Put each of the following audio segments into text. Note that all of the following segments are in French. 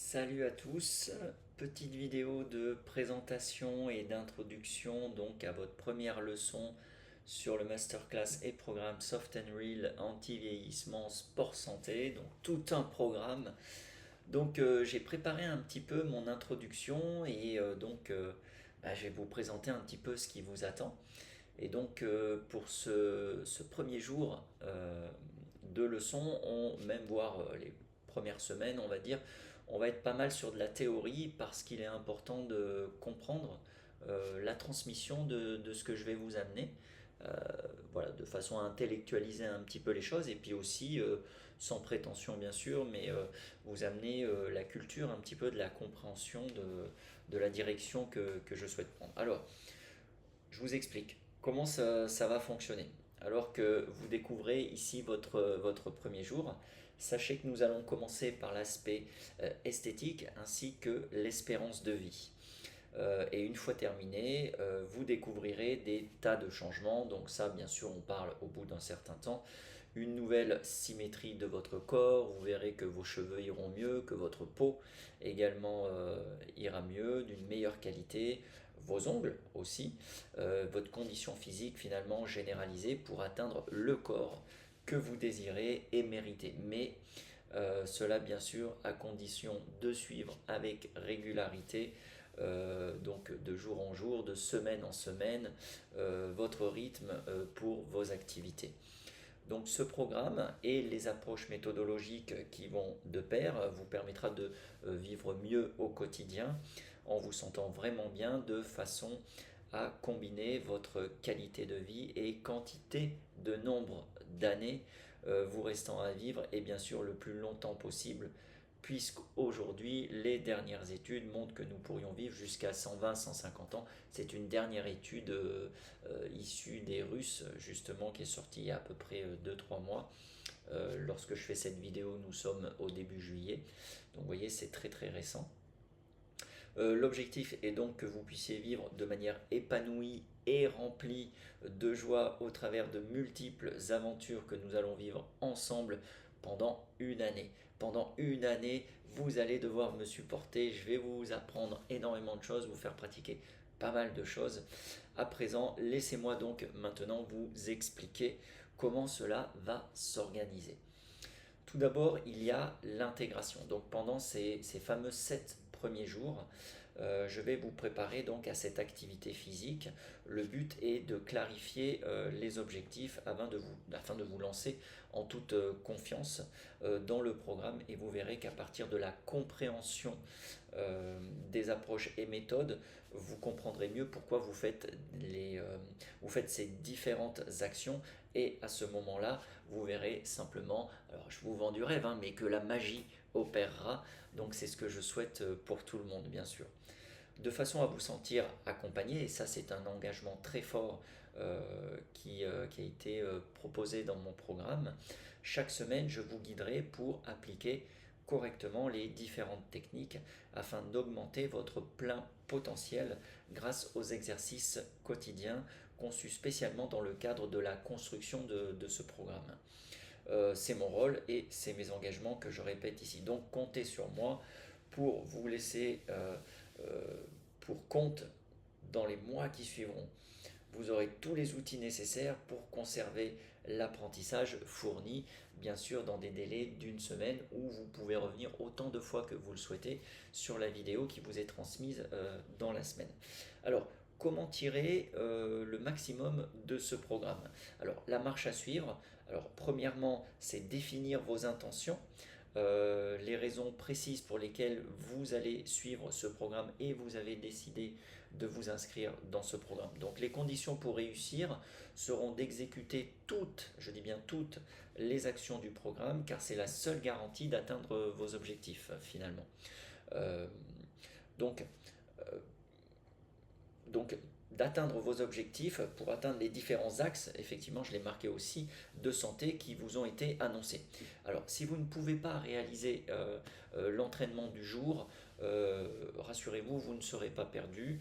Salut à tous, petite vidéo de présentation et d'introduction donc à votre première leçon sur le masterclass et programme Soft and Real anti-vieillissement sport santé, donc tout un programme. J'ai préparé un petit peu mon introduction et je vais vous présenter un petit peu ce qui vous attend. Pour ce premier jour de leçon, même voir les premières semaines, on va dire, on va être pas mal sur de la théorie parce qu'il est important de comprendre la transmission de ce que je vais vous amener. Euh, voilà, de façon à intellectualiser un petit peu les choses et puis aussi, sans prétention bien sûr, mais vous amener la culture, un petit peu de la compréhension de la direction que je souhaite prendre. Alors, je vous explique comment ça va fonctionner. Alors que vous découvrez ici votre premier jour, sachez que nous allons commencer par l'aspect esthétique ainsi que l'espérance de vie. Et une fois terminé, vous découvrirez des tas de changements. Donc ça, bien sûr, on parle au bout d'un certain temps. Une nouvelle symétrie de votre corps, vous verrez que vos cheveux iront mieux, que votre peau également ira mieux, d'une meilleure qualité, vos ongles aussi, votre condition physique finalement généralisée pour atteindre le corps que vous désirez et méritez. Mais cela bien sûr à condition de suivre avec régularité, donc de jour en jour, de semaine en semaine, votre rythme pour vos activités. Donc ce programme et les approches méthodologiques qui vont de pair vous permettra de vivre mieux au quotidien en vous sentant vraiment bien de façon à combiner votre qualité de vie et quantité de nombre d'années vous restant à vivre et bien sûr le plus longtemps possible puisqu'aujourd'hui les dernières études montrent que nous pourrions vivre jusqu'à 120-150 ans. C'est une dernière étude issue des Russes justement qui est sortie il y a à peu près 2-3 mois. Lorsque je fais cette vidéo, nous sommes au début juillet. Donc vous voyez, c'est très très récent. L'objectif est donc que vous puissiez vivre de manière épanouie et remplie de joie au travers de multiples aventures que nous allons vivre ensemble pendant une année. Pendant une année, vous allez devoir me supporter, je vais vous apprendre énormément de choses, vous faire pratiquer pas mal de choses. À présent, laissez-moi donc maintenant vous expliquer comment cela va s'organiser. Tout d'abord, il y a l'intégration. Donc pendant ces fameux 7 premiers jours, je vais vous préparer donc à cette activité physique. Le but est de clarifier les objectifs afin de vous lancer en toute confiance dans le programme et vous verrez qu'à partir de la compréhension des approches et méthodes, vous comprendrez mieux pourquoi vous faites ces différentes actions et à ce moment-là, vous verrez simplement, alors je vous vends du rêve, hein, mais que la magie opérera. Donc c'est ce que je souhaite pour tout le monde, bien sûr. De façon à vous sentir accompagné, et ça c'est un engagement très fort qui a été proposé dans mon programme, chaque semaine je vous guiderai pour appliquer correctement les différentes techniques afin d'augmenter votre plein potentiel grâce aux exercices quotidiens conçus spécialement dans le cadre de la construction de ce programme. C'est mon rôle et c'est mes engagements que je répète ici. Donc comptez sur moi pour vous laisser pour compte dans les mois qui suivront. Vous aurez tous les outils nécessaires pour conserver l'apprentissage fourni, bien sûr dans des délais d'une semaine où vous pouvez revenir autant de fois que vous le souhaitez sur la vidéo qui vous est transmise dans la semaine. Alors, comment tirer le maximum de ce programme? Alors, la marche à suivre. Alors, premièrement, c'est définir vos intentions. Les raisons précises pour lesquelles vous allez suivre ce programme et vous avez décidé de vous inscrire dans ce programme. Donc les conditions pour réussir seront d'exécuter toutes, je dis bien toutes, les actions du programme car c'est la seule garantie d'atteindre vos objectifs finalement. Euh, donc, euh, donc d'atteindre vos objectifs pour atteindre les différents axes, effectivement je l'ai marqué aussi, de santé qui vous ont été annoncés. Alors si vous ne pouvez pas réaliser l'entraînement du jour, rassurez-vous, vous ne serez pas perdu.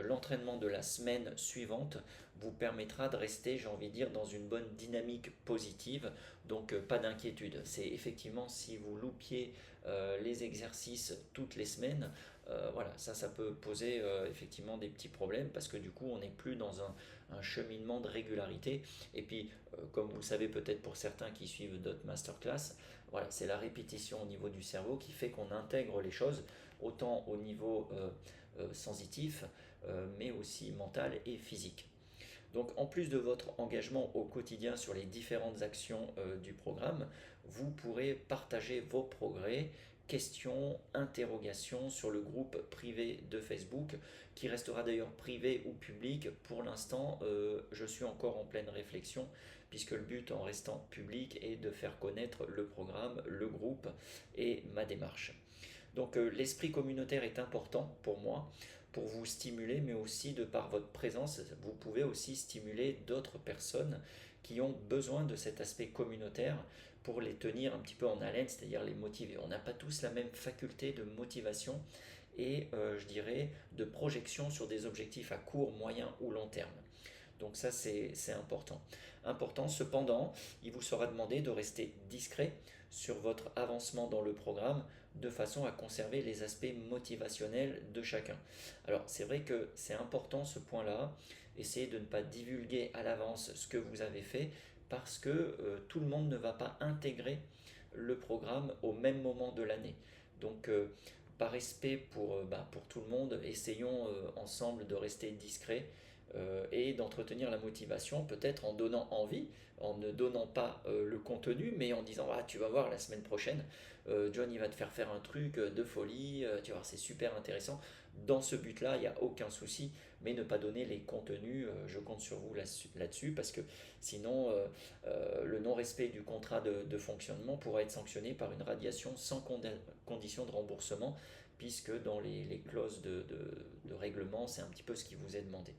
L'entraînement de la semaine suivante vous permettra de rester, j'ai envie de dire, dans une bonne dynamique positive, donc pas d'inquiétude. C'est effectivement si vous loupiez les exercices toutes les semaines, voilà, ça peut poser effectivement des petits problèmes parce que du coup on n'est plus dans un cheminement de régularité. Et puis, comme vous le savez peut-être pour certains qui suivent d'autres masterclass, voilà, c'est la répétition au niveau du cerveau qui fait qu'on intègre les choses autant au niveau sensitif, mais aussi mental et physique. Donc en plus de votre engagement au quotidien sur les différentes actions du programme, vous pourrez partager vos progrès, questions, interrogations sur le groupe privé de Facebook, qui restera d'ailleurs privé ou public. Pour l'instant, je suis encore en pleine réflexion, puisque le but en restant public est de faire connaître le programme, le groupe et ma démarche. Donc l'esprit communautaire est important pour moi, pour vous stimuler, mais aussi de par votre présence, vous pouvez aussi stimuler d'autres personnes qui ont besoin de cet aspect communautaire pour les tenir un petit peu en haleine, c'est-à-dire les motiver. On n'a pas tous la même faculté de motivation et je dirais de projection sur des objectifs à court, moyen ou long terme. Donc ça c'est important. Important cependant, il vous sera demandé de rester discret sur votre avancement dans le programme de façon à conserver les aspects motivationnels de chacun. Alors c'est vrai que c'est important ce point-là, essayez de ne pas divulguer à l'avance ce que vous avez fait parce que tout le monde ne va pas intégrer le programme au même moment de l'année. Donc par respect pour tout le monde, essayons ensemble de rester discret et d'entretenir la motivation peut-être en donnant envie, en ne donnant pas le contenu, mais en disant ah, tu vas voir la semaine prochaine, John il va te faire un truc de folie, tu vas voir c'est super intéressant. Dans ce but-là, il n'y a aucun souci, mais ne pas donner les contenus, je compte sur vous là-dessus, parce que sinon le non-respect du contrat de fonctionnement pourra être sanctionné par une radiation sans condition de remboursement, puisque dans les clauses de règlement, c'est un petit peu ce qui vous est demandé.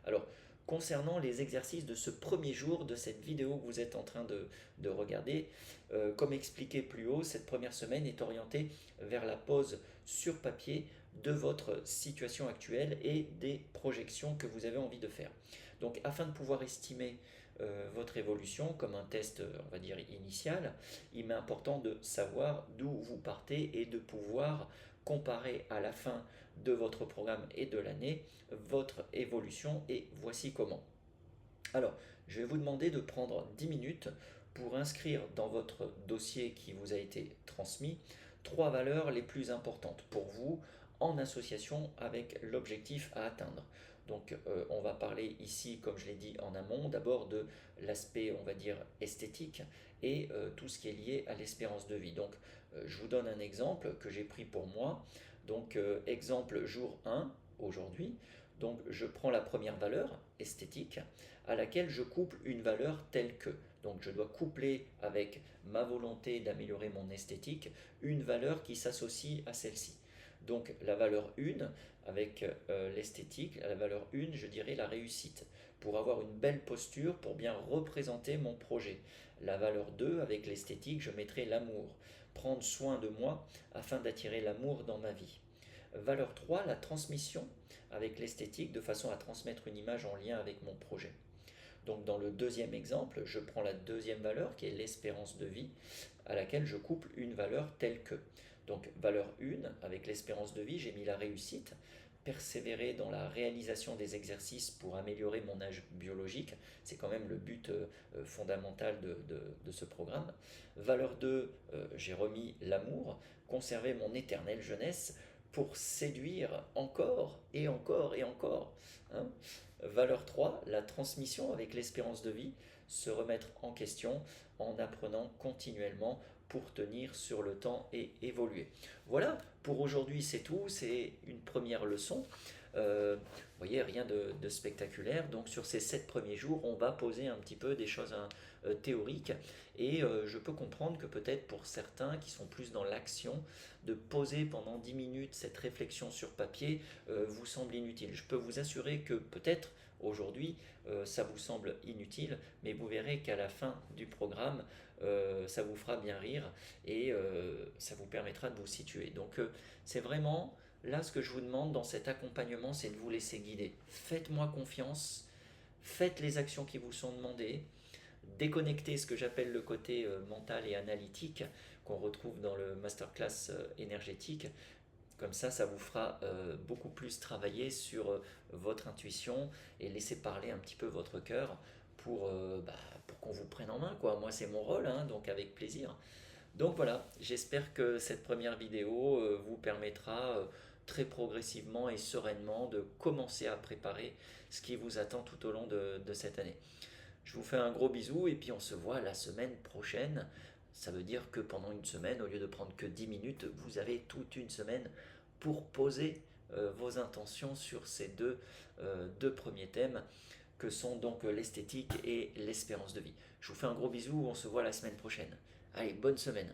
Alors, concernant les exercices de ce premier jour de cette vidéo que vous êtes en train de regarder, comme expliqué plus haut, cette première semaine est orientée vers la pose sur papier de votre situation actuelle et des projections que vous avez envie de faire. Donc, afin de pouvoir estimer votre évolution comme un test, on va dire, initial, il m'est important de savoir d'où vous partez et de pouvoir comparer à la fin de votre programme et de l'année votre évolution et voici comment. Alors, je vais vous demander de prendre 10 minutes pour inscrire dans votre dossier qui vous a été transmis 3 valeurs les plus importantes pour vous en association avec l'objectif à atteindre. Donc on va parler ici, comme je l'ai dit en amont, d'abord de l'aspect, on va dire, esthétique et tout ce qui est lié à l'espérance de vie. Donc je vous donne un exemple que j'ai pris pour moi. Donc exemple jour 1, aujourd'hui. Donc je prends la première valeur, esthétique, à laquelle je couple une valeur telle que. Donc je dois coupler avec ma volonté d'améliorer mon esthétique une valeur qui s'associe à celle-ci. Donc la valeur 1 avec l'esthétique, la valeur 1 je dirais la réussite, pour avoir une belle posture, pour bien représenter mon projet. La valeur 2 avec l'esthétique je mettrai l'amour, prendre soin de moi afin d'attirer l'amour dans ma vie. Valeur 3, la transmission avec l'esthétique de façon à transmettre une image en lien avec mon projet. Donc dans le deuxième exemple, je prends la deuxième valeur qui est l'espérance de vie à laquelle je couple une valeur telle que. Donc valeur 1, avec l'espérance de vie, j'ai mis la réussite, persévérer dans la réalisation des exercices pour améliorer mon âge biologique, c'est quand même le but fondamental de ce programme. Valeur 2, j'ai remis l'amour, conserver mon éternelle jeunesse pour séduire encore et encore et encore. Hein. Valeur 3, la transmission avec l'espérance de vie, se remettre en question en apprenant continuellement pour tenir sur le temps et évoluer. Voilà, pour aujourd'hui c'est tout, c'est une première leçon. Vous voyez, rien de spectaculaire. Donc sur ces 7 premiers jours, on va poser un petit peu des choses théoriques. Et je peux comprendre que peut-être pour certains qui sont plus dans l'action, de poser pendant 10 minutes cette réflexion sur papier vous semble inutile. Je peux vous assurer que peut-être aujourd'hui, ça vous semble inutile, mais vous verrez qu'à la fin du programme, ça vous fera bien rire et ça vous permettra de vous situer. Donc c'est vraiment là ce que je vous demande dans cet accompagnement, c'est de vous laisser guider. Faites-moi confiance, faites les actions qui vous sont demandées, déconnectez ce que j'appelle le côté mental et analytique qu'on retrouve dans le masterclass énergétique. Comme ça vous fera beaucoup plus travailler sur votre intuition et laisser parler un petit peu votre cœur pour qu'on vous prenne en main, quoi. Moi, c'est mon rôle, hein, donc avec plaisir. Donc voilà, j'espère que cette première vidéo vous permettra très progressivement et sereinement de commencer à préparer ce qui vous attend tout au long de cette année. Je vous fais un gros bisou et puis on se voit la semaine prochaine. Ça veut dire que pendant une semaine, au lieu de prendre que 10 minutes, vous avez toute une semaine pour poser vos intentions sur ces deux premiers thèmes que sont donc l'esthétique et l'espérance de vie. Je vous fais un gros bisou, on se voit la semaine prochaine. Allez, bonne semaine.